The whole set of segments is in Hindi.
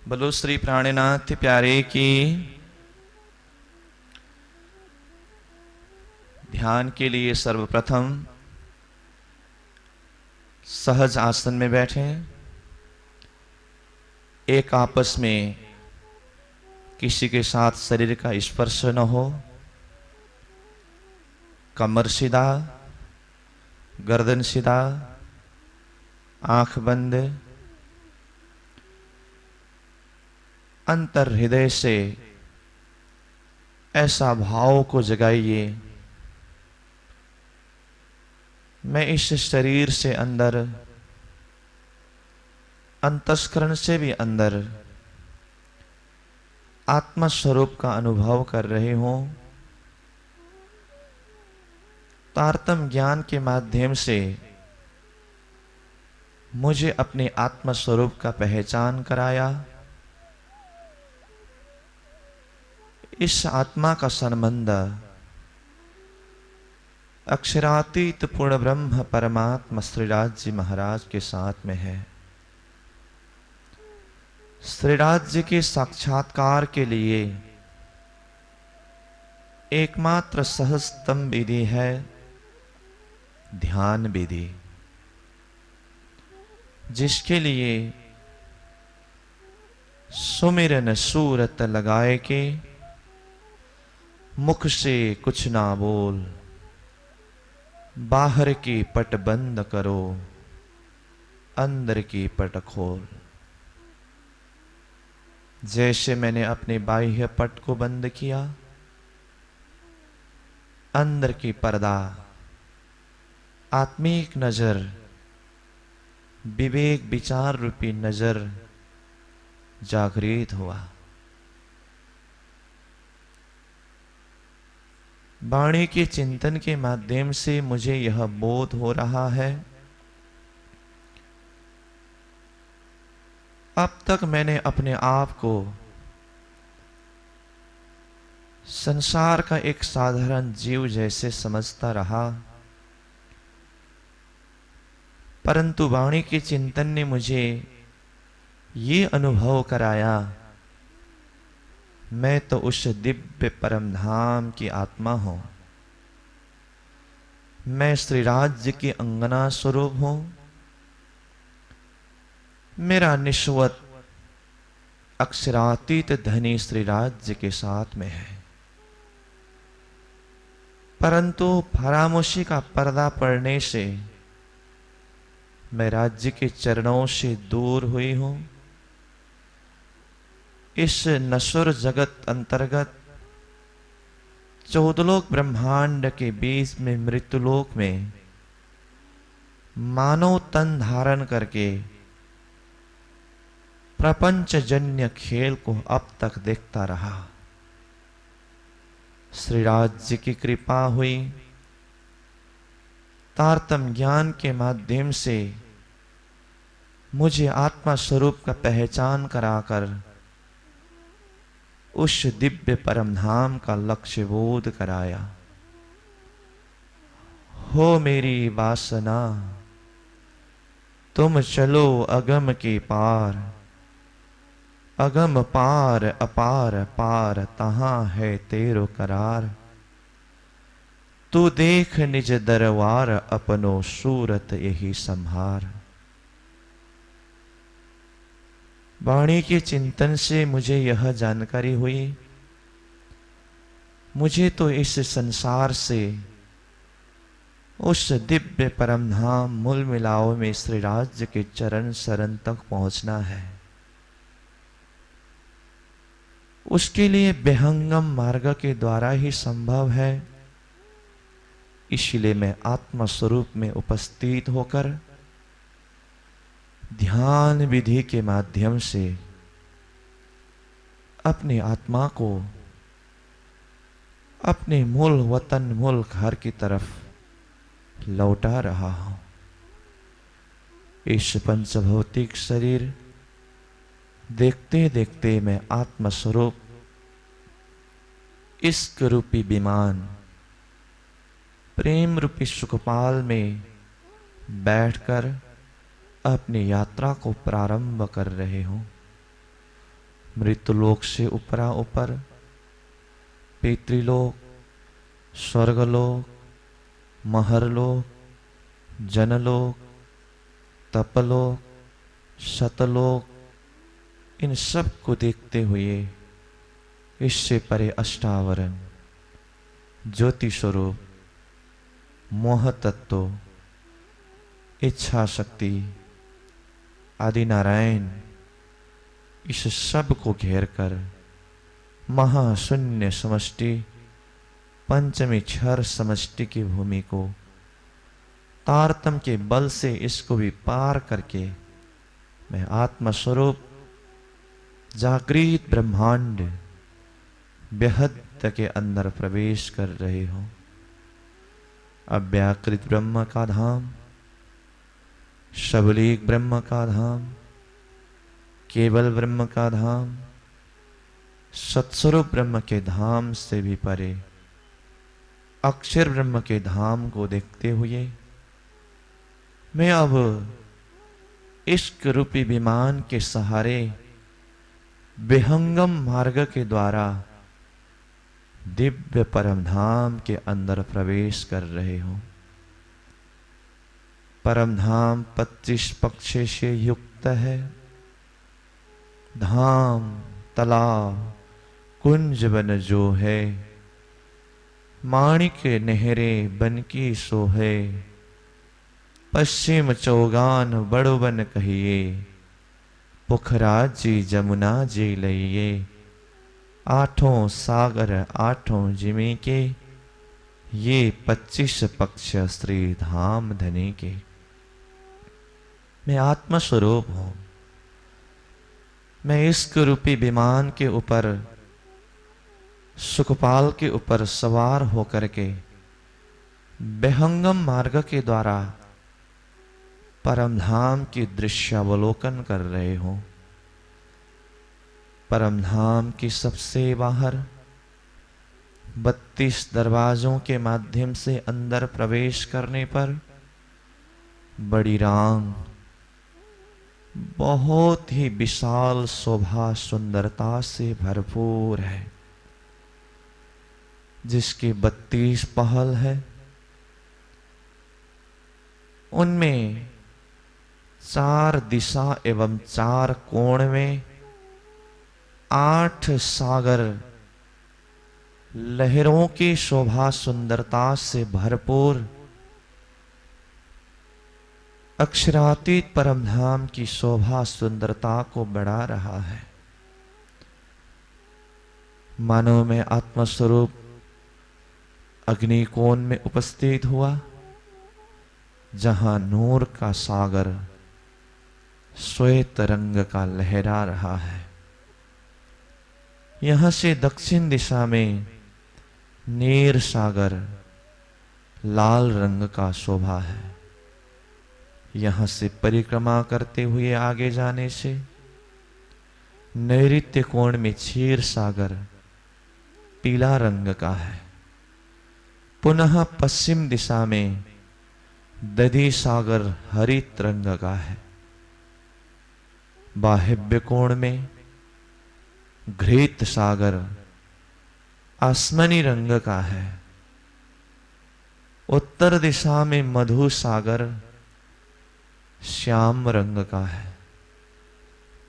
बोलो श्री प्राणनाथ प्यारे की। ध्यान के लिए सर्वप्रथम सहज आसन में बैठें। एक आपस में किसी के साथ शरीर का स्पर्श न हो। कमर सीधा, गर्दन सीधा, आंख बंद। अंतर हृदय से ऐसा भाव को जगाइए, मैं इस शरीर से अंदर, अंतस्करण से भी अंदर आत्मा स्वरूप का अनुभव कर रहे हूं। तारतम्य ज्ञान के माध्यम से मुझे अपने आत्मा स्वरूप का पहचान कराया। इस आत्मा का संबंध अक्षरातीत पूर्ण ब्रह्म परमात्मा श्रीराज जी महाराज के साथ में है। श्रीराज जी के साक्षात्कार के लिए एकमात्र सहजतम विधि है ध्यान विधि, जिसके लिए सुमिरन सूरत लगाए के मुख से कुछ ना बोल, बाहर की पट बंद करो, अंदर की पट खोल। जैसे मैंने अपने बाह्य पट को बंद किया, अंदर की पर्दा आत्मिक नजर, विवेक विचार रूपी नजर जागृत हुआ। वाणी के चिंतन के माध्यम से मुझे यह बोध हो रहा है, अब तक मैंने अपने आप को संसार का एक साधारण जीव जैसे समझता रहा, परंतु वाणी के चिंतन ने मुझे ये अनुभव कराया, मैं तो उस दिव्य परम धाम की आत्मा हूं। मैं श्री राज्य की अंगना स्वरूप हूं। मेरा निश्वत अक्षरातीत धनी श्री राज्य के साथ में है, परंतु फरामोशी का पर्दा पड़ने से मैं राज्य के चरणों से दूर हुई हूं। इस नश्वर जगत अंतर्गत चौदलोक ब्रह्मांड के बीच में मृत्युलोक में मानव तन धारण करके प्रपंचजन्य खेल को अब तक देखता रहा। श्री राज्य की कृपा हुई, तारतम्य ज्ञान के माध्यम से मुझे आत्मा स्वरूप का पहचान कराकर उस दिव्य परम धाम का लक्ष्य बोध कराया। हो मेरी वासना तुम चलो अगम के पार, अगम पार अपार पार तहां है तेरो करार। तू देख निज दरबार अपनो सूरत यही संभार। वाणी के चिंतन से मुझे यह जानकारी हुई, मुझे तो इस संसार से उस दिव्य परम धाम मूल मिलाओ में श्री राज्य के चरण शरण तक पहुंचना है। उसके लिए विहंगम मार्ग के द्वारा ही संभव है। इसलिए मैं आत्मा स्वरूप में उपस्थित होकर ध्यान विधि के माध्यम से अपनी आत्मा को अपने मूल वतन, मूल घर की तरफ लौटा रहा हूं। इस पंचभौतिक शरीर देखते देखते मैं आत्मा स्वरूप इश्क रूपी विमान, प्रेम रूपी सुखपाल में बैठकर अपनी यात्रा को प्रारंभ कर रहे हूं। मृत्युलोक से ऊपरा ऊपर पितृलोक, स्वर्गलोक, महरलोक, जनलोक, तपलोक, सतलोक, इन सब को देखते हुए इससे परे अष्टावरण, ज्योति स्वरूप, मोह तत्व, इच्छा शक्ति आदि नारायण इस सब को घेर कर महाशून्य समष्टि, पंचमी क्षर समष्टि की भूमि को तारतम के बल से इसको भी पार करके मैं आत्मस्वरूप जागृत ब्रह्मांड बेहद के अंदर प्रवेश कर रहे हो। अव्याकृत ब्रह्म का धाम, सबलीक ब्रह्म का धाम, केवल ब्रह्म का धाम, सत्स्वरूप ब्रह्म के धाम से भी परे अक्षर ब्रह्म के धाम को देखते हुए मैं अब इश्क रूपी विमान के सहारे विहंगम मार्ग के द्वारा दिव्य परम धाम के अंदर प्रवेश कर रहे हो। परम धाम 25 पक्ष से युक्त है। धाम तालाब कुंज बन जो है, माणिक नहरे बन की सोहे, पश्चिम चौगान बड़ो बन कहिए, पुखराज जी जमुना जी लइए, आठों सागर आठों जिमी के, ये 25 पक्ष श्री धाम धनी के। मैं आत्मस्वरूप हूं। मैं इश्क रूपी विमान के ऊपर, सुखपाल के ऊपर सवार होकर के विहंगम मार्ग के द्वारा परम धाम की दृश्यावलोकन कर रहे हो। परम धाम की सबसे बाहर 32 दरवाजों के माध्यम से अंदर प्रवेश करने पर बड़ी रांग बहुत ही विशाल शोभा सुंदरता से भरपूर है, जिसके 32 पहल है। उनमें 4 दिशा एवं 4 कोण में 8 सागर लहरों की शोभा सुंदरता से भरपूर अक्षरातीत परमधाम की शोभा सुंदरता को बढ़ा रहा है। मानो मैं आत्मस्वरूप अग्निकोण में उपस्थित हुआ, जहां नूर का सागर श्वेत रंग का लहरा रहा है। यहां से दक्षिण दिशा में नीर सागर लाल रंग का शोभा है। यहां से परिक्रमा करते हुए आगे जाने से नैऋत्य कोण में क्षीर सागर पीला रंग का है। पुनः पश्चिम दिशा में दधि सागर हरित रंग का है। वाहिव्य कोण में घृत सागर आसमानी रंग का है। उत्तर दिशा में मधु सागर श्याम रंग का है।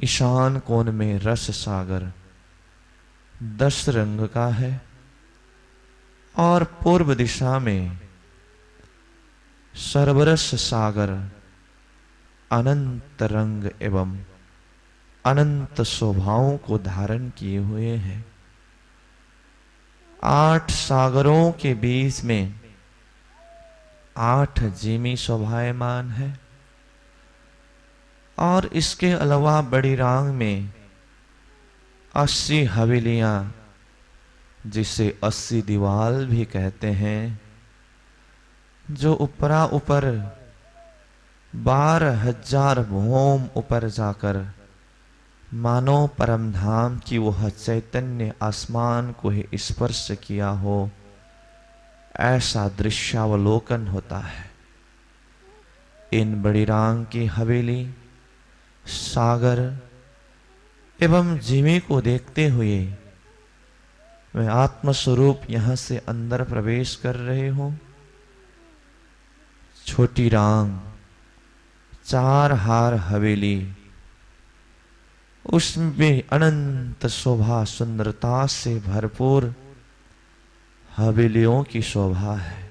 ईशान कोण में रस सागर 10 रंग का है और पूर्व दिशा में सर्वरस सागर अनंत रंग एवं अनंत शोभाओं को धारण किए हुए हैं। 8 सागरों के बीच में 8 जिमी शोभायमान है और इसके अलावा बड़ी रांग में 80 हवेलियां, जिसे 80 दीवाल भी कहते हैं, जो ऊपरा ऊपर 12,000 भौम ऊपर जाकर मानो परमधाम की वह चैतन्य आसमान को ही स्पर्श किया हो, ऐसा दृश्यावलोकन होता है। इन बड़ी रांग की हवेली, सागर एवं जिमी को देखते हुए मैं आत्मस्वरूप यहां से अंदर प्रवेश कर रहे हूं। छोटी रांग, चार हार हवेली, उसमें अनंत शोभा सुंदरता से भरपूर हवेलियों की शोभा है।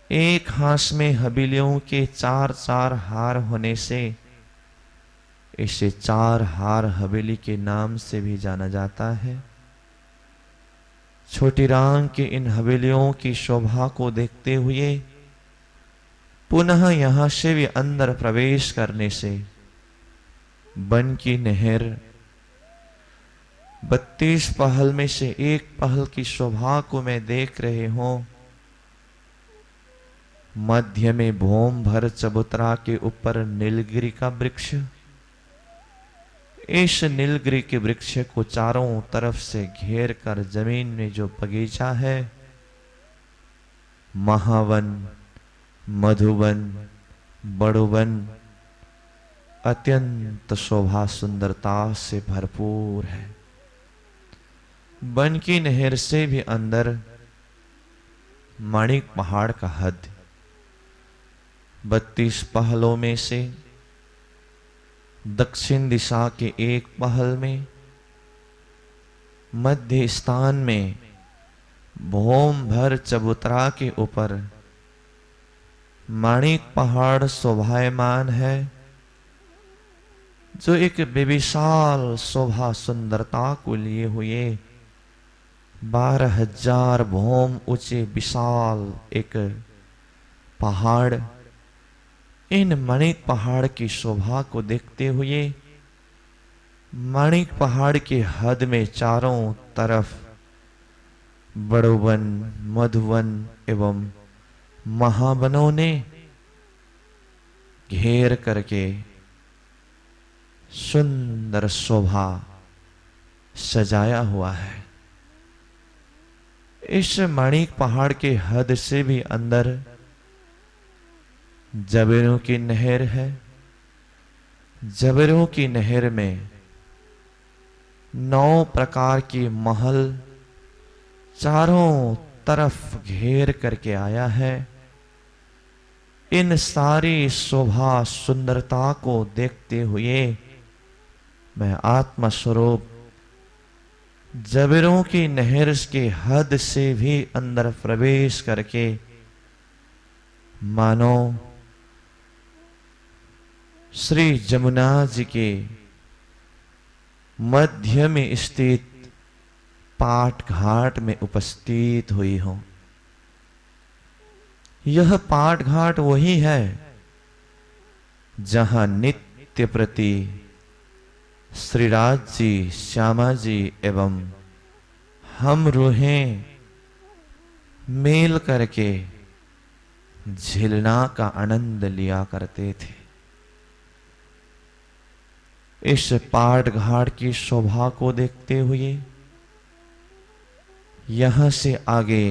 एक हाथ में हवेलियों के चार चार हार होने से इसे चार हार हवेली के नाम से भी जाना जाता है। छोटी रांग के इन हवेलियों की शोभा को देखते हुए पुनः यहां से भी अंदर प्रवेश करने से बन की नहर 32 पहल में से एक पहल की शोभा को मैं देख रहे हूं। मध्य में भौम भर चबूतरा के ऊपर नीलगिरी का वृक्ष, इस नीलगिरी के वृक्ष को चारों तरफ से घेर कर जमीन में जो बगीचा है, महावन, मधुवन, बड़ुवन अत्यंत शोभा सुंदरता से भरपूर है। बन की नहर से भी अंदर माणिक पहाड़ का हद, 32 पहलों में से दक्षिण दिशा के एक पहल में मध्य स्थान में भौम भर चबूतरा के ऊपर माणिक पहाड़ शोभायमान है, जो एक बेविशाल शोभा सुंदरता को लिए हुए 12,000 भौम ऊंचे विशाल एक पहाड़। इन माणिक पहाड़ की शोभा को देखते हुए माणिक पहाड़ के हद में चारों तरफ बड़ुवन, मधुवन एवं महावनों ने घेर करके सुंदर शोभा सजाया हुआ है। इस माणिक पहाड़ के हद से भी अंदर जबेरों की नहर है। जबेरों की नहर में 9 प्रकार के महल चारों तरफ घेर करके आया है। इन सारी शोभा सुंदरता को देखते हुए मैं आत्मा स्वरूप जबेरों की नहर के हद से भी अंदर प्रवेश करके मानो श्री जमुना जी के मध्य में स्थित पाट घाट में उपस्थित हुई हूं। यह पाट घाट वही है जहां नित्य प्रति श्रीराज जी, श्यामा जी एवं हम रूहें मेल करके झिलना का आनंद लिया करते थे। इस पाट घाट की शोभा को देखते हुए यहां से आगे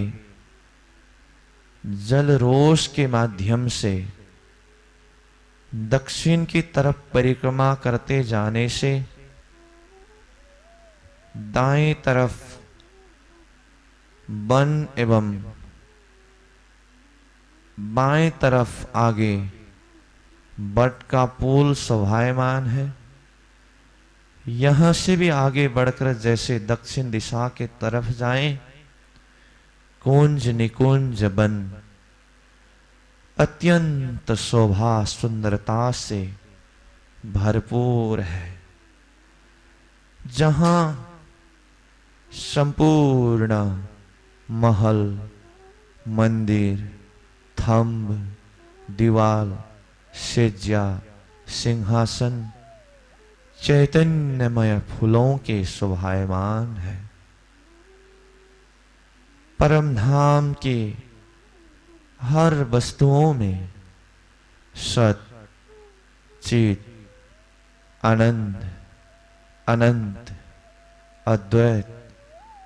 जलरोष के माध्यम से दक्षिण की तरफ परिक्रमा करते जाने से दाएं तरफ वन एवं बाएं तरफ आगे बट का पुल शोभायमान है। यहां से भी आगे बढ़कर जैसे दक्षिण दिशा के तरफ जाएं, कुंज निकुंज वन अत्यंत शोभा सुंदरता से भरपूर है, जहां संपूर्ण महल, मंदिर, थंब, दीवाल, सेज्या, सिंहासन चैतन्यमय फूलों के शोभायमान है। परम धाम के हर वस्तुओं में सत, चित, आनंद, अनंत, अद्वैत,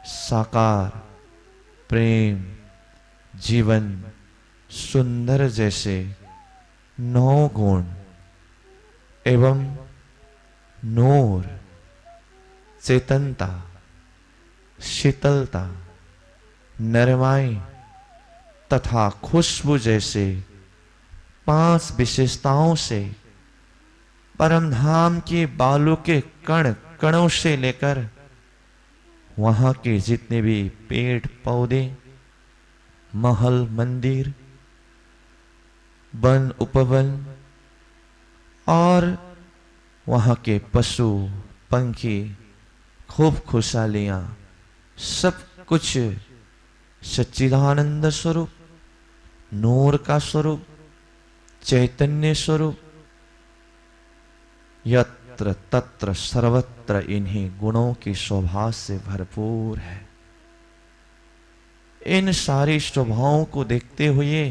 साकार, प्रेम, जीवन, सुंदर जैसे 9 गुण एवं नूर, चेतनता, शीतलता, नरमाई तथा खुशबू जैसे 5 विशेषताओं से परम धाम के बालू के कण कणों से लेकर वहां के जितने भी पेड़ पौधे, महल मंदिर, वन उपवन और वहां के पशु पंखी, खूब खुशहालियां, सब कुछ सच्चिदानंद स्वरूप, नूर का स्वरूप, चैतन्य स्वरूप, यत्र तत्र सर्वत्र इन्हीं गुणों की शोभा से भरपूर है। इन सारी शोभाओं को देखते हुए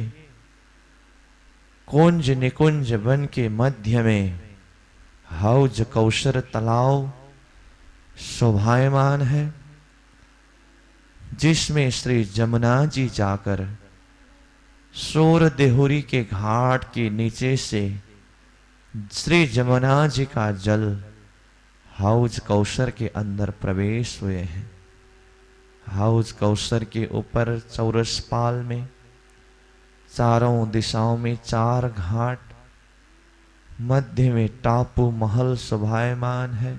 कुंज निकुंज वन के मध्य में हौज कौशर तालाब शोभायमान है, जिसमें श्री जमुना जी जाकर सोर देहुरी के घाट के नीचे से श्री जमुना जी का जल हौज कौशर के अंदर प्रवेश हुए हैं। हौज कौशर के ऊपर चौरस पाल में चारों दिशाओं में 4 घाट, मध्य में टापू महल शोभायमान है।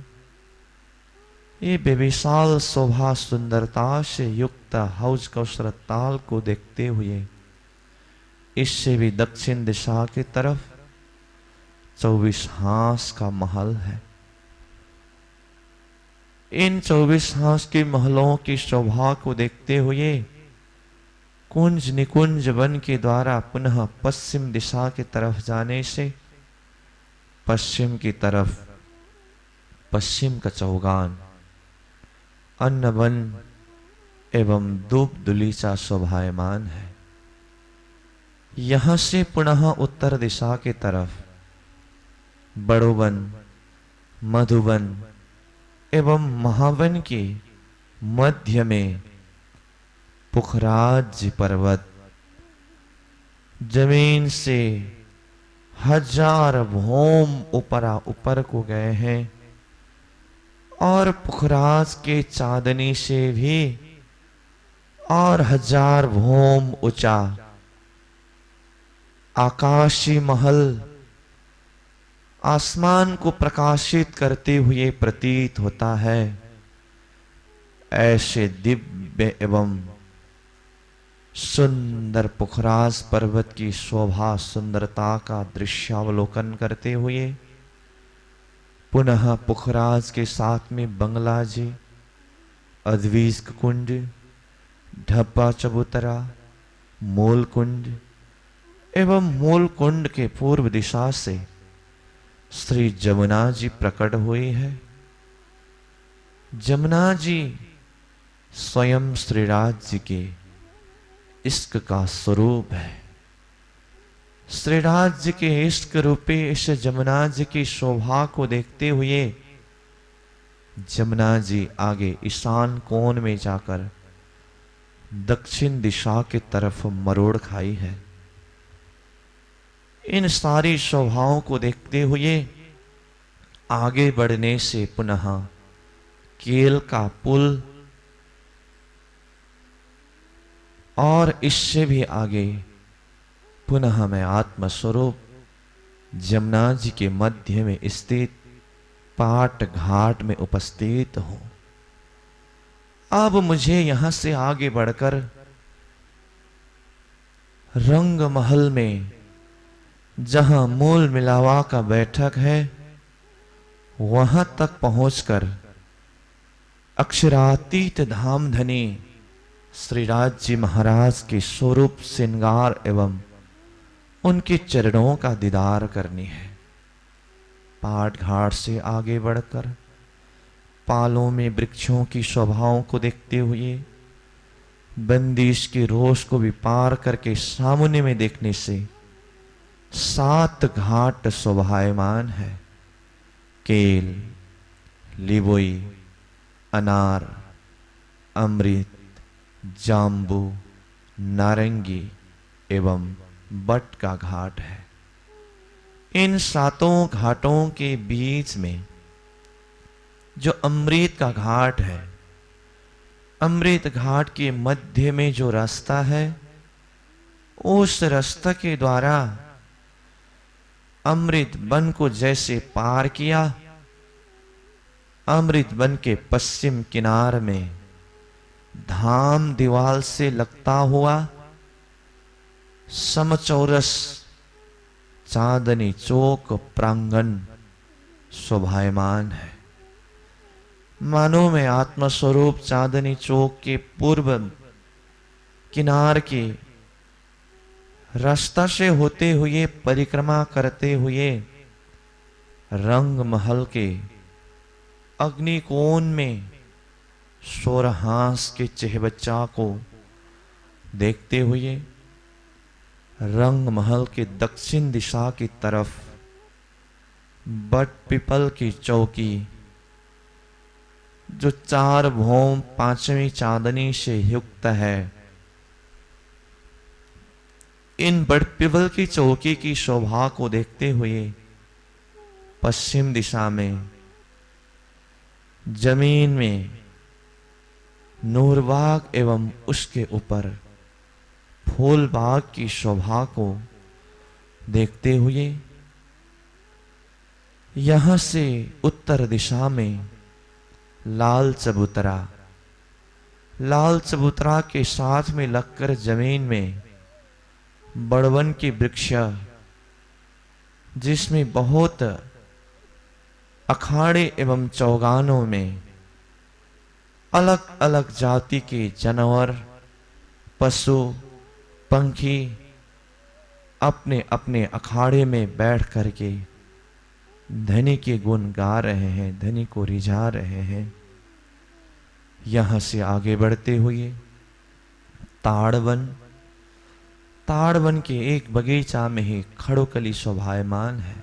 ये बेमिसाल शोभा सुंदरता से युक्त हौज कौशर ताल को देखते हुए इससे भी दक्षिण दिशा की तरफ 24 हांस का महल है। इन 24 हांस के महलों की शोभा को देखते हुए कुंज निकुंज वन के द्वारा पुनः पश्चिम दिशा की तरफ जाने से पश्चिम की तरफ पश्चिम का चौगान अन्न वन एवं दूब दुलीचा शोभायमान है। यहां से पुनः उत्तर दिशा की तरफ बड़ोवन, मधुवन एवं महावन के मध्य में पुखराज पर्वत जमीन से 1000 भौम ऊपर को गए हैं और पुखराज के चांदनी से भी और 1000 भौम ऊंचा आकाशी महल आसमान को प्रकाशित करते हुए प्रतीत होता है। ऐसे दिव्य एवं सुंदर पुखराज पर्वत की शोभा सुंदरता का दृश्यावलोकन करते हुए पुनः पुखराज के साथ में बंगला जी, अद्वीस्क कुंड, ढब्बा चबूतरा, मूल कुंड एवं मूल कुंड के पूर्व दिशा से श्री जमुना जी प्रकट हुई है। जमुना जी स्वयं श्रीराज जी के इश्क का स्वरूप है। श्रीराज जी के इश्क रूपी इस जमुना जी की शोभा को देखते हुए जमुना जी आगे ईशान कोण में जाकर दक्षिण दिशा की तरफ मरोड़ खाई है। इन सारी शोभाओं को देखते हुए आगे बढ़ने से पुनः केल का पुल और इससे भी आगे पुनः मैं आत्मस्वरूप जमुना जी के मध्य में स्थित पाट घाट में उपस्थित हूं। अब मुझे यहां से आगे बढ़कर रंग महल में जहां मूल मिलावा का बैठक है वहां तक पहुंचकर अक्षरातीत धाम धनी श्रीराज जी महाराज के स्वरूप श्रृंगार एवं उनके चरणों का दीदार करनी है। पाट घाट से आगे बढ़कर पालों में वृक्षों की शोभाओं को देखते हुए बंदिश के रोष को भी पार करके सामने में देखने से 7 घाट शोभायमान है। केल, लिबोई, अनार, अमृत, जाम्बू, नारंगी एवं बट का घाट है। इन 7 घाटों के बीच में जो अमृत का घाट है, अमृत घाट के मध्य में जो रास्ता है, उस रास्ता के द्वारा अमृत वन को जैसे पार किया, अमृत वन के पश्चिम किनार में धाम दीवाल से लगता हुआ समचौरस चांदनी चौक प्रांगण शोभायमान है। मानो मैं आत्मस्वरूप चांदनी चौक के पूर्व किनार के रास्ता से होते हुए परिक्रमा करते हुए रंग महल के अग्निकोण में सोरहास के चेहबच्चा को देखते हुए रंग महल के दक्षिण दिशा की तरफ बट पीपल की चौकी, जो 4 भौम 5वीं चांदनी से युक्त है, इन बट पीपल की चौकी की शोभा को देखते हुए पश्चिम दिशा में जमीन में नूरबाग एवं उसके ऊपर फूलबाग की शोभा को देखते हुए यहां से उत्तर दिशा में लाल चबूतरा के साथ में लगकर जमीन में बड़वन की वृक्ष, जिसमें बहुत अखाड़े एवं चौगानों में अलग अलग जाति के जानवर, पशु, पंखी अपने अपने अखाड़े में बैठ करके धनी के गुण गा रहे हैं, धनी को रिझा रहे हैं। यहां से आगे बढ़ते हुए ताड़वन के एक बगीचा में ही खड़ोकली शोभायमान है।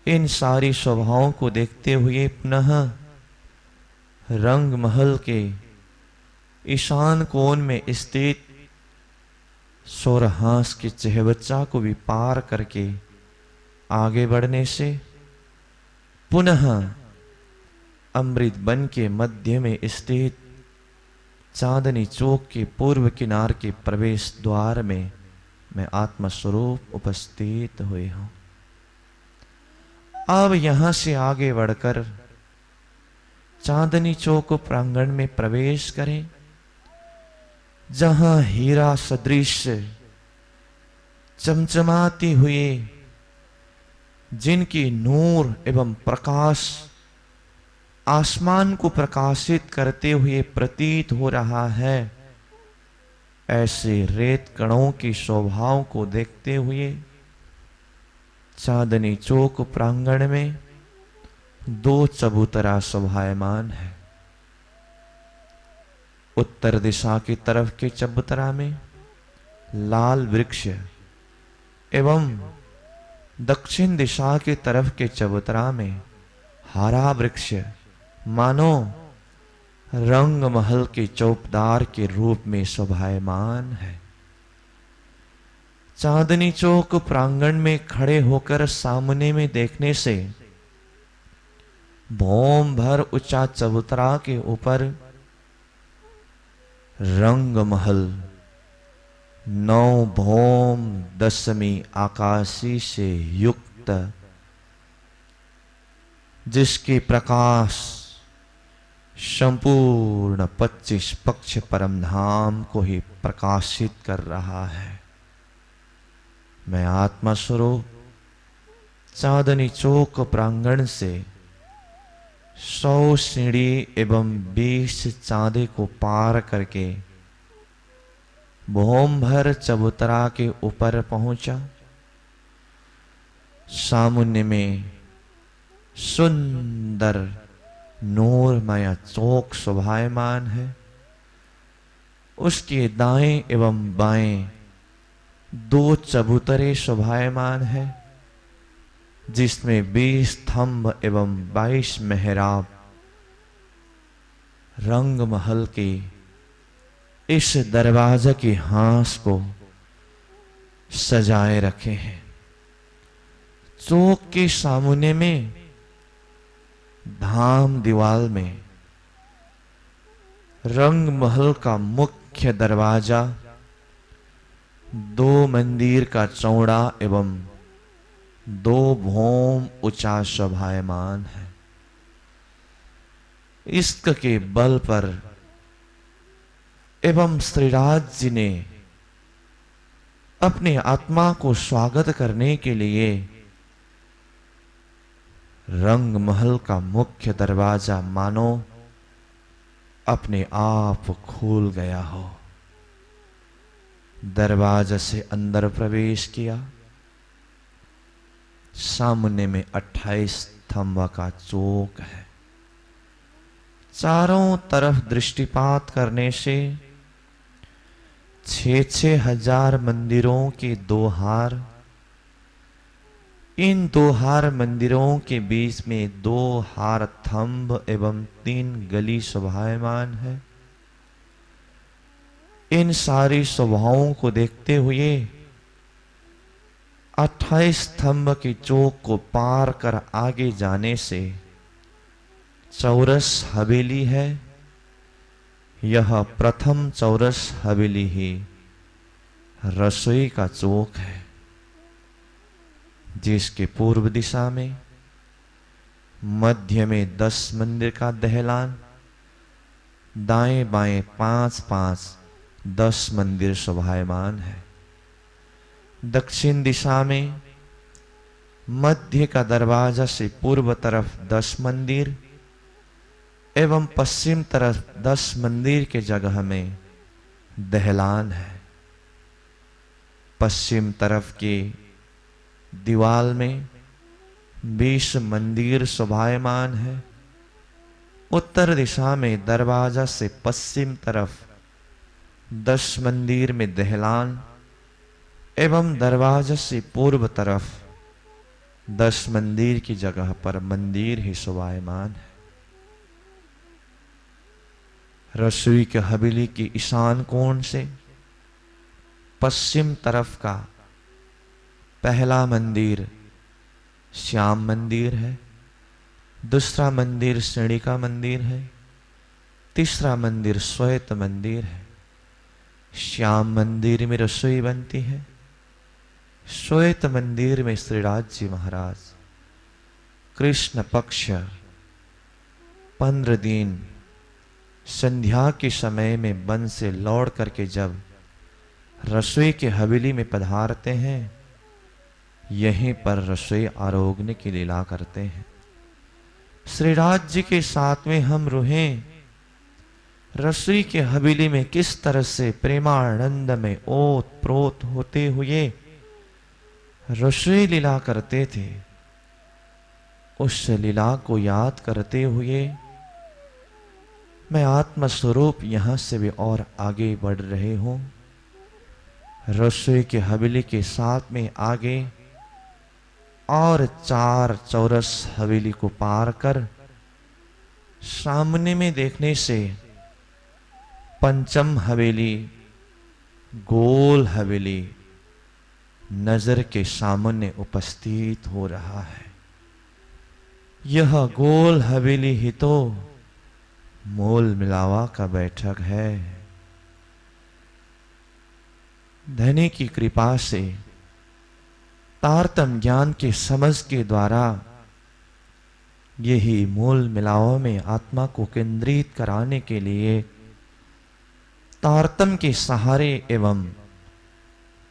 इन सारी शोभाओं को देखते हुए पुनः रंग महल के ईशान कोण में स्थित सोरहास के चेहबच्चा को भी पार करके आगे बढ़ने से पुनः अमृत वन के मध्य में स्थित चांदनी चौक के पूर्व किनार के प्रवेश द्वार में मैं आत्मस्वरूप उपस्थित हुए हूं। अब यहां से आगे बढ़कर चांदनी चौक प्रांगण में प्रवेश करें, जहां हीरा सदृश चमचमाती हुए, जिनकी नूर एवं प्रकाश आसमान को प्रकाशित करते हुए प्रतीत हो रहा है, ऐसे रेत कणों की शोभाओं को देखते हुए चांदनी चौक प्रांगण में 2 चबूतरा शोभायमान है। उत्तर दिशा की तरफ के चबूतरा में लाल वृक्ष एवं दक्षिण दिशा की तरफ के चबूतरा में हरा वृक्ष मानो रंग महल के चौकीदार के रूप में शोभायमान है। चांदनी चौक प्रांगण में खड़े होकर सामने में देखने से भौम भर ऊंचा चबूतरा के ऊपर रंग महल 9 भौम 10वीं आकाशी से युक्त, जिसके प्रकाश संपूर्ण 25 पक्ष परम धाम को ही प्रकाशित कर रहा है। मैं आत्मा स्वरूप चांदनी चौक प्रांगण से 100 सीढ़ी एवं 20 चांदे को पार करके भौम भर चबूतरा के ऊपर पहुंचा। सामने में सुंदर नूरमय चौक शोभायमान है। उसके दाएं एवं बाएं 2 चबूतरे शोभायमान है, जिसमें 20 स्तंभ एवं 22 मेहराब रंग महल के इस दरवाजा के हांस को सजाए रखे हैं। चौक के सामने में धाम दीवाल में रंग महल का मुख्य दरवाजा 2 मंदिर का चौड़ा एवं 2 भौम ऊंचा शोभायमान है। इश्क के बल पर एवं श्रीराज जी ने अपनी आत्मा को स्वागत करने के लिए रंग महल का मुख्य दरवाजा मानो अपने आप खुल गया हो। दरवाजा से अंदर प्रवेश किया। सामने में 28 स्तंभ का चौक है। चारों तरफ दृष्टिपात करने से 6-6 हजार मंदिरों के 2 हार, इन 2 हार मंदिरों के बीच में 2 हार थंभ एवं 3 गली शोभायमान है। इन सारी शोभाओं को देखते हुए 28 स्तंभ की चौक को पार कर आगे जाने से चौरस हवेली है। यह प्रथम चौरस हवेली ही रसोई का चौक है, जिसके पूर्व दिशा में मध्य में 10 मंदिर का दहलान, दाएं बाएं 5-5 10 मंदिर शोभायमान है। दक्षिण दिशा में मध्य का दरवाजा से पूर्व तरफ 10 मंदिर एवं पश्चिम तरफ 10 मंदिर के जगह में दहलान है। पश्चिम तरफ की दीवाल में 20 मंदिर शोभायमान है। उत्तर दिशा में दरवाजा से पश्चिम तरफ 10 मंदिर में दहलान एवं दरवाजा से पूर्व तरफ 10 मंदिर की जगह पर मंदिर ही शोभायमान है। रसोई के हवेली की ईशान कोण से पश्चिम तरफ का पहला मंदिर श्याम मंदिर है, दूसरा मंदिर श्रेणिका मंदिर है, तीसरा मंदिर श्वेत मंदिर है। श्याम मंदिर में रसोई बनती है। श्वेत मंदिर में श्रीराज जी महाराज कृष्ण पक्ष 15 दिन संध्या के समय में वन से लौट करके जब रसोई के हवेली में पधारते हैं, यहीं पर रसोई आरोगने की लीला करते हैं। श्रीराज जी के साथ में हम रूहें रसोई के हवेली में किस तरह से प्रेमानंद में ओत प्रोत होते हुए रसोई लीला करते थे, उस लीला को याद करते हुए मैं आत्म स्वरूप यहां से भी और आगे बढ़ रहे हूं। रसोई के हवेली के साथ में आगे और 4 चौरस हवेली को पार कर सामने में देखने से पंचम हवेली गोल हवेली नजर के सामने उपस्थित हो रहा है। यह गोल हवेली ही तो मोल मिलावा का बैठक है। धनी की कृपा से तारतम ज्ञान के समझ के द्वारा यही मूल मिलाव में आत्मा को केंद्रित कराने के लिए तारतम के सहारे एवं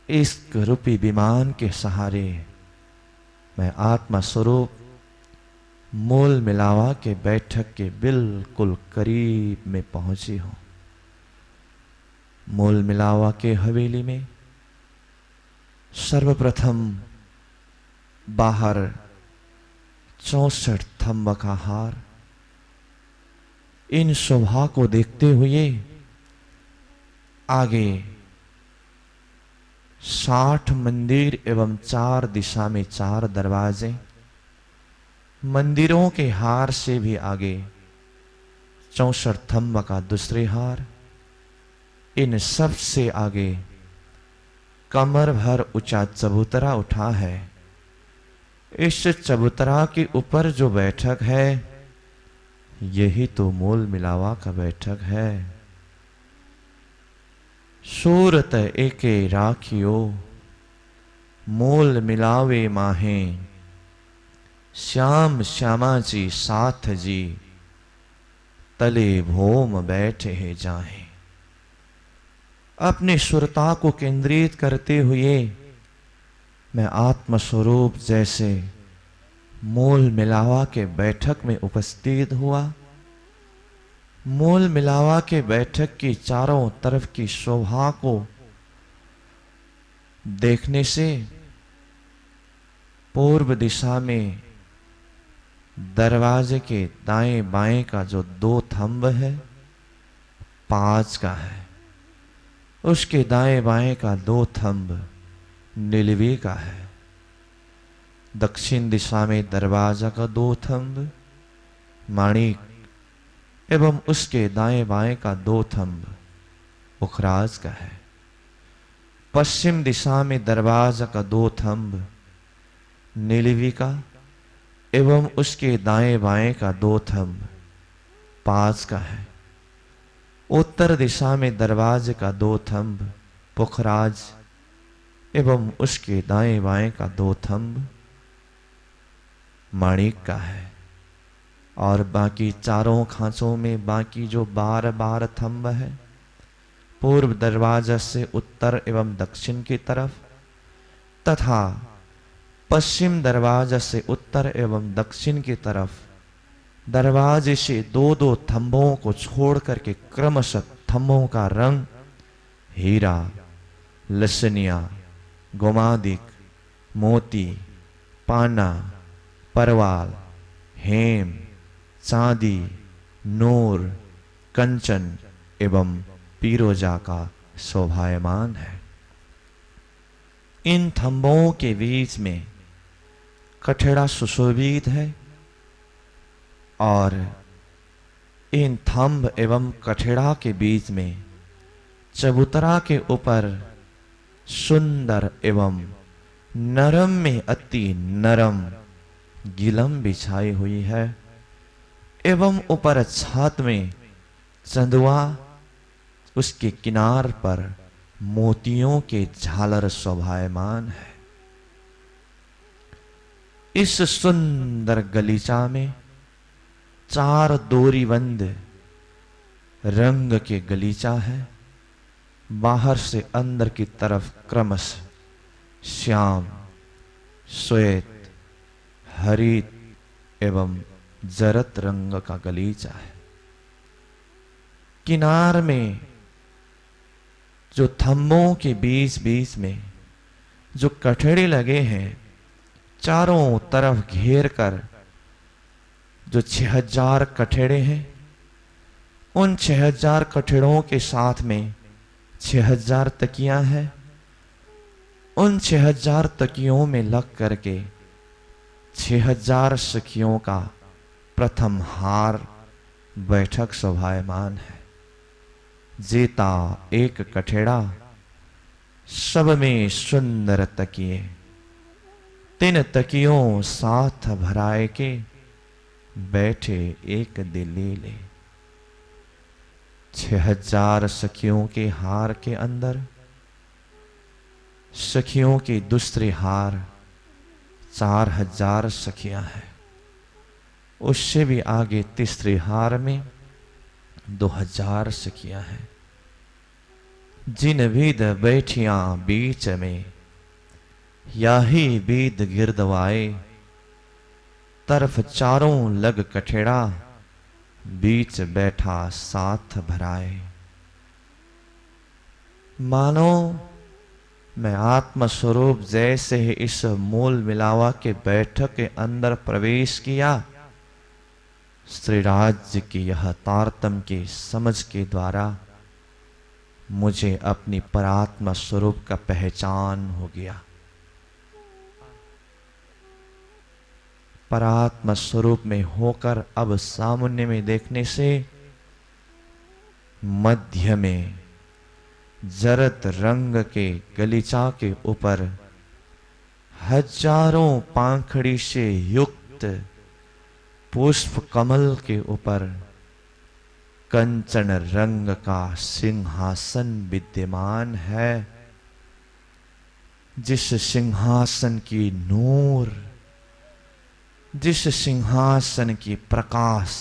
इश्क रूपी विमान के सहारे मैं आत्मा स्वरूप मूल मिलावा के बैठक के बिल्कुल करीब में पहुंची हूं। मूल मिलावा के हवेली में सर्वप्रथम बाहर 64 थंब का हार, इन शोभा को देखते हुए आगे 60 मंदिर एवं 4 दिशा में 4 दरवाजे, मंदिरों के हार से भी आगे 64 थंब का दूसरे हार, इन सब से आगे कमर भर ऊंचा चबूतरा उठा है। इस चबूतरा के ऊपर जो बैठक है यही तो मूल मिलावा का बैठक है। सूरत एके राखियो, मूल मिलावे माहे, श्याम श्यामा जी साथ जी, तले भोम बैठे है जाहे। अपनी सुरता को केंद्रित करते हुए मैं आत्मस्वरूप जैसे मूल मिलावा के बैठक में उपस्थित हुआ। मूल मिलावा के बैठक की चारों तरफ की शोभा को देखने से पूर्व दिशा में दरवाजे के दाएं बाएं का जो 2 थंब है 5 का है, उसके दाएं बाएं का 2 थंब नीलवी का है। दक्षिण दिशा में दरवाजा का 2 थंब माणिक एवं उसके दाएं बाएं का 2 थंब पुखराज का है। पश्चिम दिशा में दरवाजा का 2 थंब नीलवी का एवं उसके दाएं बाएं का 2 थंब 5 का है। उत्तर दिशा में दरवाजे का 2 थंब पुखराज एवं उसके दाएं बाएं का 2 थंब माणिक का है। और बाकी चारों खांचों में बाकी जो 12 थंब है पूर्व दरवाजा से उत्तर एवं दक्षिण की तरफ तथा पश्चिम दरवाजा से उत्तर एवं दक्षिण की तरफ दरवाजे से 2-2 थंबों को छोड़ करके क्रमशः थंबों का रंग हीरा, लसनिया, गोमादिक, मोती, पाना, परवाल, हेम, चांदी, नूर, कंचन एवं पीरोजा का शोभायमान है। इन थंबों के बीच में कठेड़ा सुशोभित है और इन थंब एवं कठेड़ा के बीच में चबूतरा के ऊपर सुंदर एवं नरम में अति नरम गिलम बिछाई हुई है एवं ऊपर छत में चंदुआ, उसके किनार पर मोतियों के झालर शोभायमान है। इस सुंदर गलीचा में 4 डोरीबंद रंग के गलीचा है। बाहर से अंदर की तरफ क्रमशः श्याम, श्वेत, हरित एवं जरत रंग का गलीचा है। किनार में जो थंबों के बीच बीच में जो कठेड़े लगे हैं चारों तरफ घेर कर जो 6000 कठेड़े हैं, उन 6000 कठेड़ों के साथ में 6000 तकियां हैं। उन 6000 तकियों में लग करके 6000 सखियों का प्रथम हार बैठक शोभायमान है। जेता एक कठेड़ा, सब में सुंदर तकिए, 3 तकियों साथ भराए के बैठे एक दिलीले। 6000 सखियों के हार के अंदर सखियों की दूसरी हार 4000 सखियां हैं। उससे भी आगे तीसरी हार में 2000 सखियां हैं। जिन विद बैठियां बीच में याही बीद गिरदवाए, तरफ चारों लग कठेड़ा बीच बैठा साथ भराए। मानो मैं आत्म स्वरूप जैसे ही इस मूल मिलावा के बैठक के अंदर प्रवेश किया, श्री राज्य की यह तारतम्य की समझ के द्वारा मुझे अपनी परात्मा स्वरूप का पहचान हो गया। परात्मा स्वरूप में होकर अब सामान्य में देखने से मध्य में जरत रंग के गलीचा के ऊपर हजारों पाखड़ी से युक्त पुष्प कमल के ऊपर कंचन रंग का सिंहासन विद्यमान है। जिस सिंहासन की नूर, जिस सिंहासन की प्रकाश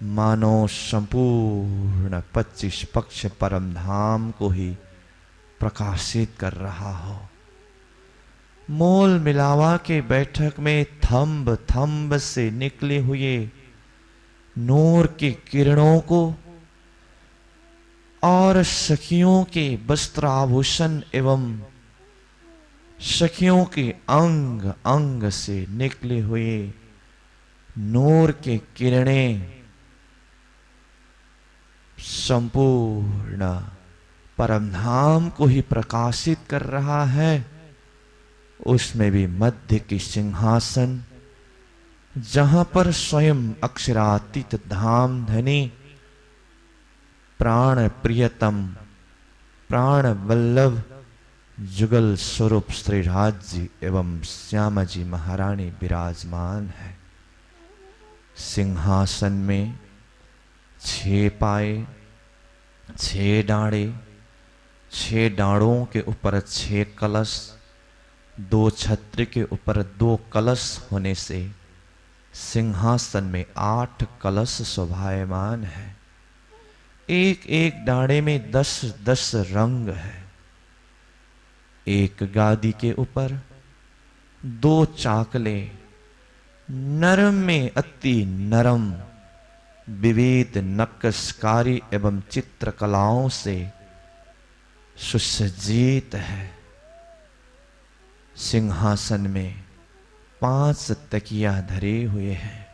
मानो संपूर्ण 25 पक्ष परम धाम को ही प्रकाशित कर रहा हो। मोल मिलावा के बैठक में थंब थंब से निकले हुए नूर की किरणों को और सखियों के वस्त्राभूषण एवं सखियों के अंग अंग से निकले हुए नूर के किरणें संपूर्ण परमधाम को ही प्रकाशित कर रहा है। उसमें भी मध्य की सिंहासन, जहां पर स्वयं अक्षरातीत धाम धनी प्राण प्रियतम प्राण वल्लभ जुगल स्वरूप श्री राज जी एवं श्यामा जी महारानी विराजमान है। सिंहासन में 6 पाए, 6 डांडे, 6 डांडों के ऊपर 6 कलश, 2 छत्र के ऊपर 2 कलश होने से सिंहासन में 8 कलश शोभायमान है। एक एक डांडे में 10-10 रंग है। एक गादी के ऊपर 2 चाकले नरम में अति नरम विविध नक्काशी एवं चित्रकलाओं से सुसज्जित है। सिंहासन में 5 तकिया धरे हुए हैं।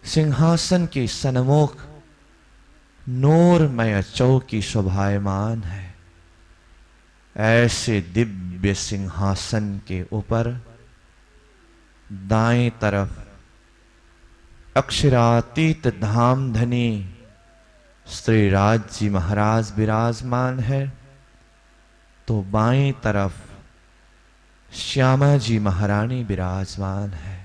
सिंहासन के सन्मुख नूरमय चौकी शोभायमान है। ऐसे दिव्य सिंहासन के ऊपर दाएं तरफ अक्षरातीत धाम धनी श्री राज जी महाराज विराजमान है, तो बाएं तरफ श्यामा जी महारानी विराजमान है।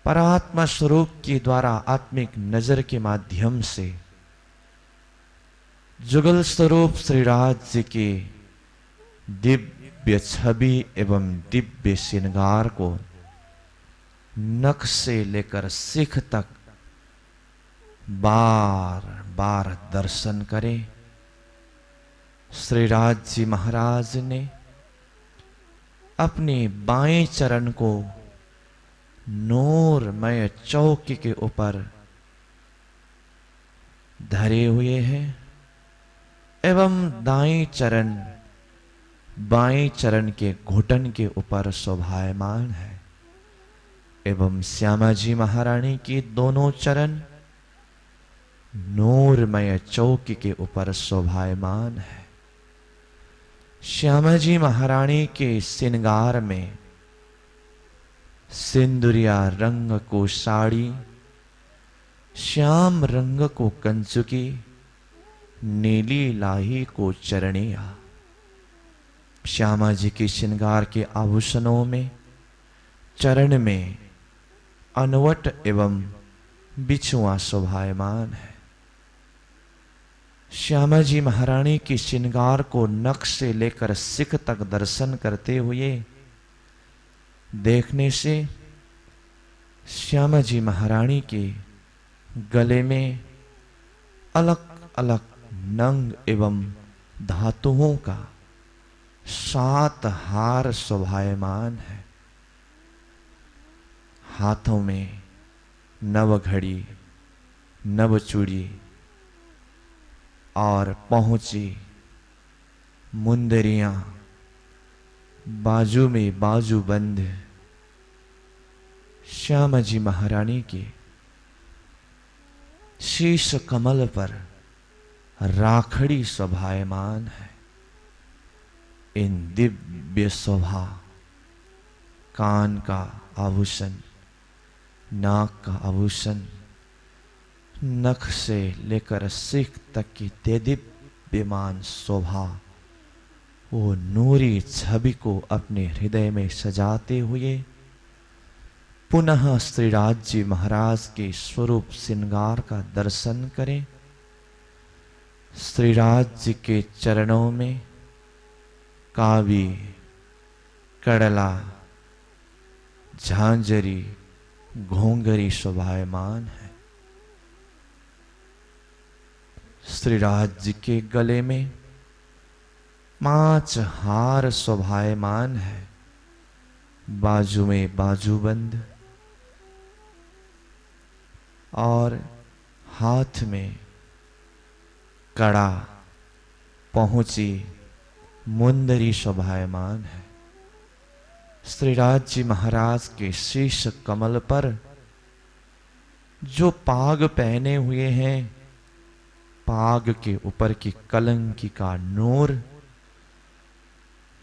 परात्मा स्वरूप के द्वारा आत्मिक नजर के माध्यम से जुगल स्वरूप श्री राज जी के दिव्य छवि एवं दिव्य श्रृंगार को नख से लेकर शिख तक बार बार दर्शन करें। श्री राज जी महाराज ने अपने बाएं चरण को नूरमय चौकी के ऊपर धरे हुए हैं एवं दाएं चरण बाएं चरण के घुटन के ऊपर शोभायमान है एवं श्यामा जी महारानी के दोनों चरण नूरमय चौकी के ऊपर शोभायमान है। श्यामा जी महारानी के श्रृंगार में सिंदूरिया रंग को साड़ी, श्याम रंग को कंचुकी, नीली लाही को चरणिया। श्यामा जी के श्रृंगार के आभूषणों में चरण में अनवट एवं बिछुआ शोभायमान है। श्यामा जी महारानी के श्रृंगार को नख से लेकर शिख तक दर्शन करते हुए देखने से श्यामा जी महारानी के गले में अलग अलग नंग एवं धातुओं का 7 हार शोभायमान है। हाथों में नव घड़ी, नव चूड़ी और पहुंची, मुंदरियां, बाजू में बाजूबंद श्यामा जी महारानी के शीश कमल पर राखड़ी शोभायमान है। इन दिव्य शोभा कान का आभूषण, नाक का आभूषण, नख से लेकर शिख तक की देदीप्यमान शोभा वो नूरी छवि को अपने हृदय में सजाते हुए पुनः श्रीराज जी महाराज के स्वरूप श्रृंगार का दर्शन करें। श्रीराज जी के चरणों में कावी, कड़ला, झांझरी, घोंघरी शोभायमान है। श्रीराज जी के गले में 5 हार शोभायमान है। बाजू में बाजूबंद और हाथ में कड़ा, पहुंची, मुंदरी शोभायमान है। श्रीराज जी महाराज के शीश कमल पर जो पाग पहने हुए हैं, पाग के ऊपर की कलंकी का नूर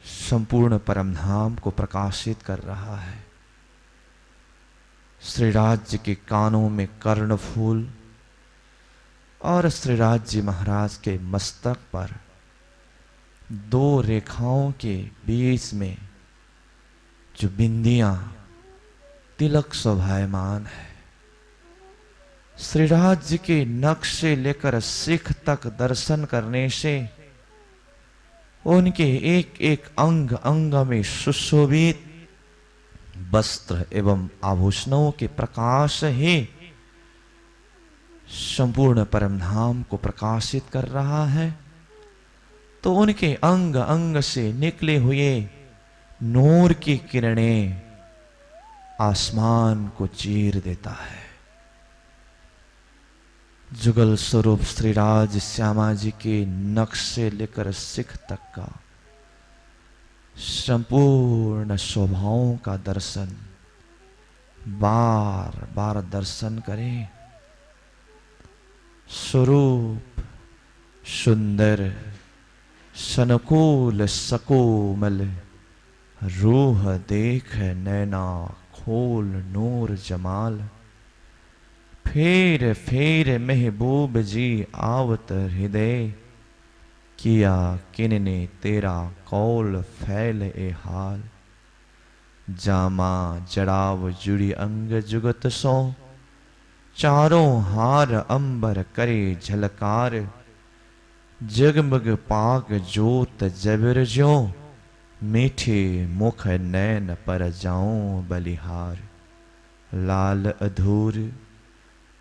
संपूर्ण परमधाम को प्रकाशित कर रहा है। श्रीराज जी के कानों में कर्णफूल और श्रीराज जी महाराज के मस्तक पर 2 रेखाओं के बीच में जो बिंदियां, तिलक शोभायमान है। श्रीराज जी के नख से लेकर शिख तक दर्शन करने से उनके एक एक अंग अंग में सुशोभित वस्त्र एवं आभूषणों के प्रकाश ही संपूर्ण परमधाम को प्रकाशित कर रहा है। तो उनके अंग अंग से निकले हुए नूर की किरणें आसमान को चीर देता है। जुगल स्वरूप श्रीराज श्यामा जी के नख से लेकर शिख तक का संपूर्ण शोभाओं का दर्शन बार बार दर्शन करें। स्वरूप सुंदर, सनकोल सकोमल, रूह देख नैना खोल नूर जमाल। फेर फेर महबूब जी आवत हृदय, किया किनने तेरा कौल फैल ए हाल। जामा जड़ाव जुड़ी अंग जुगत सो, चारों हार अंबर करे झलकार। जगमग पाक जोत जबर ज्यो, मीठे मुख नैन पर जाऊं बलिहार। लाल अधूर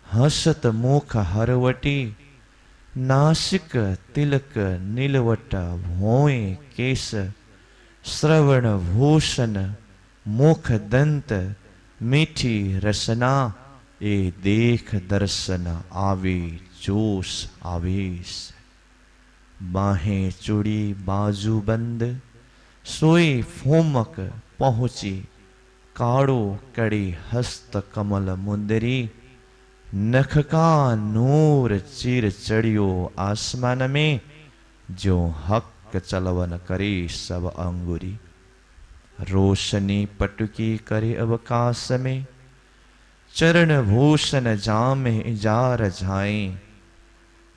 हसत मुख हरवटी, नासिक तिलक नीलवट भोए केस। श्रवण भूषण मुख दंत, मीठी रसना। ए देख दर्शन आवे जोश आवेश। बाहें चूड़ी बाजू बंद, सोई फोमक पहुंची। काड़ो कड़ी हस्त कमल मुंदरी, नख का नूर चिर चढ़ियो आसमान में। जो हक चलवन करे सब अंगुरी, रोशनी पटुकी करे अवकाश में। चरण भूषण जामे इजार झाए,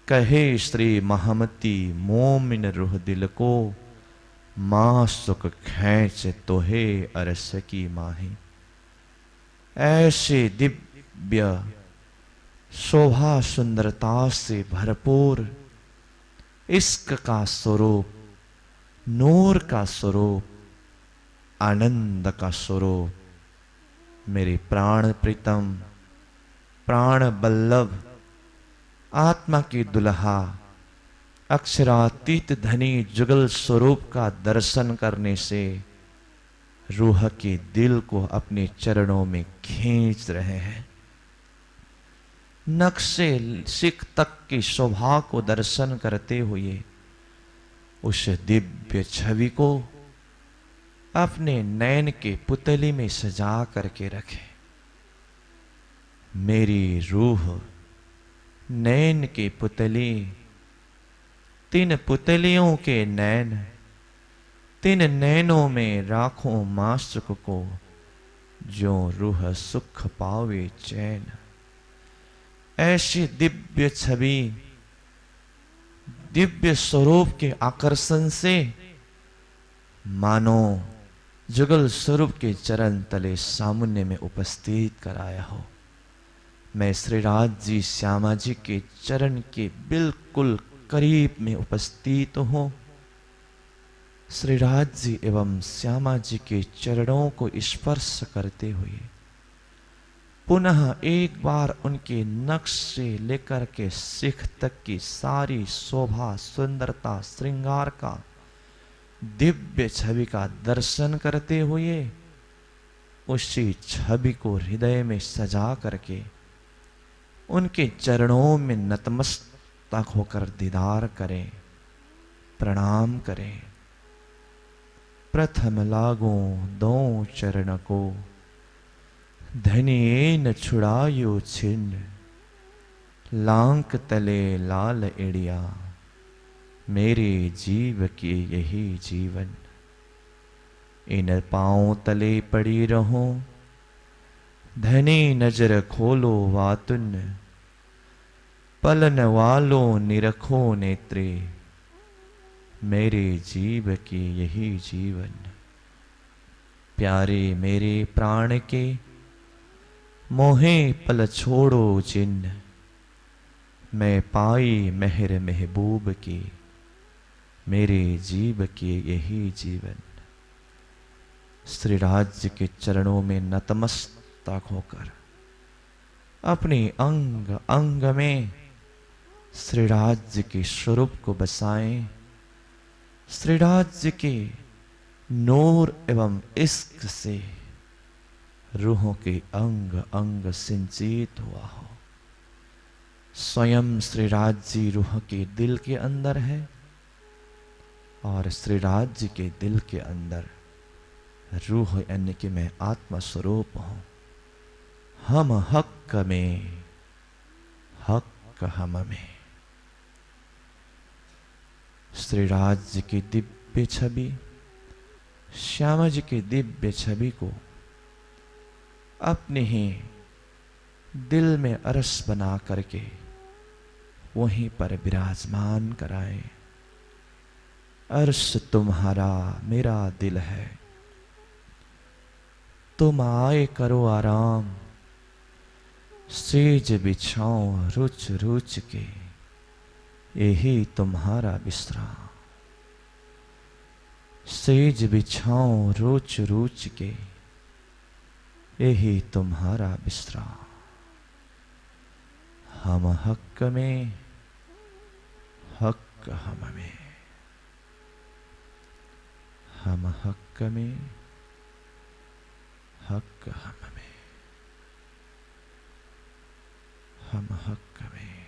कहे श्री महमती मोमिन रूह दिल को। माँ सुख खैच तोहे अरस की माही। ऐसे दिव्य शोभा सुंदरता से भरपूर इश्क का स्वरूप, नूर का स्वरूप, आनंद का स्वरूप मेरे प्राण प्रीतम, प्राण बल्लभ, आत्मा की दुल्हा, अक्षरातीत धनी जुगल स्वरूप का दर्शन करने से रूह के दिल को अपने चरणों में खींच रहे हैं। नख से शिख तक की शोभा को दर्शन करते हुए उस दिव्य छवि को अपने नैन के पुतली में सजा करके रखे। मेरी रूह नैन की पुतली, 3 पुतलियों के नैन, 3 नैनों में राखों मां सुख को। जो रूह सुख पावे चैन। ऐसी दिव्य छवि, दिव्य स्वरूप के आकर्षण से मानो जुगल स्वरूप के चरण तले सामुन्य में उपस्थित कराया हो। मैं श्री राज जी श्यामा जी के चरण के बिल्कुल करीब में उपस्थित हूँ। श्री राज जी एवं श्यामा जी के चरणों को स्पर्श करते हुए पुनः एक बार उनके नक्श से लेकर के शिख तक की सारी शोभा, सुंदरता, श्रृंगार का दिव्य छवि का दर्शन करते हुए उसी छवि को हृदय में सजा करके उनके चरणों में नतमस्तक होकर दीदार करें, प्रणाम करें। प्रथम लागो दो चरण को, धनिये न छुड़ायो छिन्न, लांक तले लाल एड़िया, मेरे जीव के यही जीवन। इन पांव तले पड़ी रहो, धनी नजर खोलो वातुन, पलन वालो निरखो नेत्रे, मेरे जीव के यही जीवन। प्यारे मेरे प्राण के, मोहे पल छोड़ो जिन्न, मैं पाई मेहर महबूब की, मेरे जीव के यही जीवन। श्री राज के चरणों में नतमस्तक होकर अपने अंग अंग में श्री राज के स्वरूप को बसाएं। श्री राज के नूर एवं इश्क से रूहों के अंग अंग सिंचित हुआ हो। स्वयं श्री राज जी रूह के दिल के अंदर है और श्री राज जी के दिल के अंदर रूह यानी कि मैं आत्मा स्वरूप हूं। हम हक में, हक हम में। श्री राज जी की दिव्य छवि, श्यामा जी की दिव्य छवि को अपने ही दिल में अरस बना करके वहीं पर विराजमान कराए। अर्श तुम्हारा मेरा दिल है, तुम आए करो आराम, सेज बिछाओ रुच रुच के, यही तुम्हारा विश्राम। सेज बिछाओ रुच रुच के, यही तुम्हारा विश्राम। हम हक में, हक हम में। हम हक में, हक हम में। हम हक में।